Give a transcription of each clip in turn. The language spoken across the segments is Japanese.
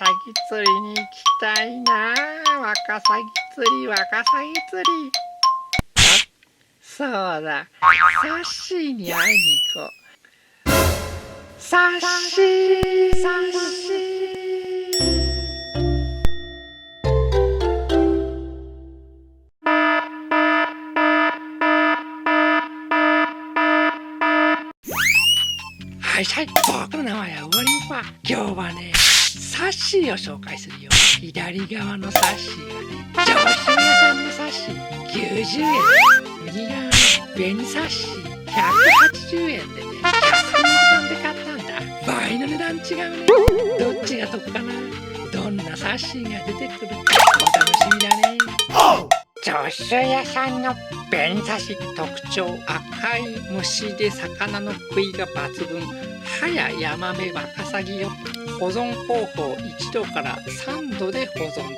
サギ釣りに行きたいな。ワカサギ釣り。そうだ、サッシーに会いに行こう。サッシー。はい、僕の名前はウォリンファ。今日はね、サッシーを紹介するよ。左側のサッシーがね、上州屋さんのサッシー90円。右側の紅サッシー180円でね、キャスティングさんで買ったんだ。倍の値段違うね。どっちが得かな。どんなサッシーが出てくるかお楽しみだね。上州屋さんの紅サシ、特徴赤い虫で魚の食いが抜群。葉やヤマメ、ワカサギよ。保存方法1度から3度で保存。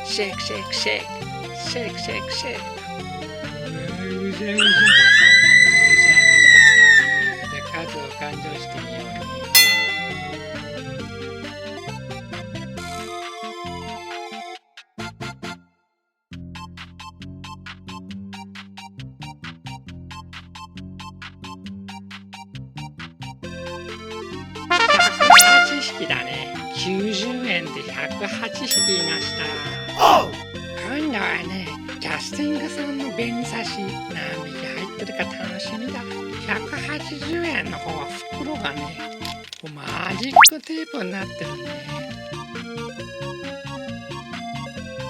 シェイクシェイクシェイクシェイクシェイクシェイク。うじゃうじゃうじゃうじゃ。数を勘定してみようね。108匹だね。90円で108匹いました。今度はね、キャスティングさんの紅サシ何匹入ってるか楽しみだ。180円の方は袋がね、マジックテープになってるね。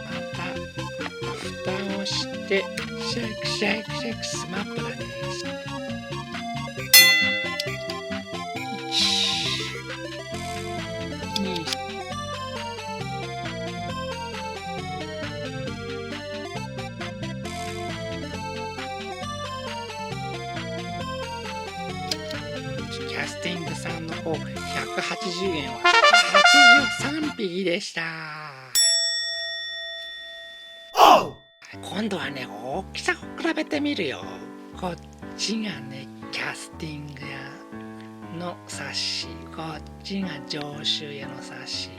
また蓋をしてシェイクシェイクシェイク、スマップだね。キャスティングさんの方180円は83匹でした。今度はね、大きさを比べてみるよ。こっちがね、キャスティング屋のサッシー、こっちが上州屋のサッシ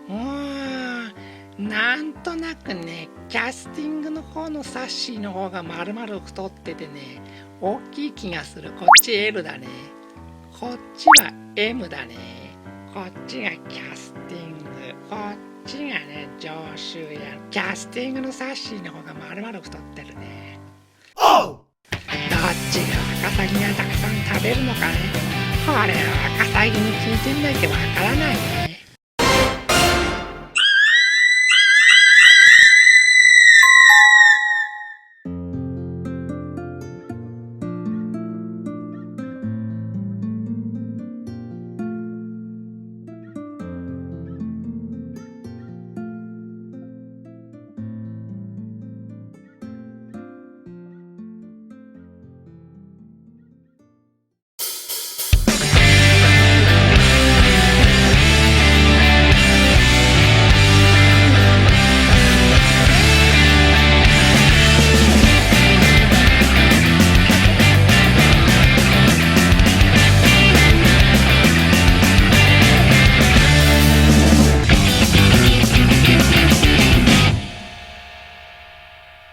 ー。なんとなくね、キャスティングの方のサッシーの方が丸々太っててね、大きい気がする。こっち L だね。こっちは M だね。こっちがキャスティング。こっちがね、上州屋。キャスティングのサッシーの方が丸々太ってるね。どっちがワカサギがたくさん食べるのかね。これはワカサギに聞いてみないとわからないね。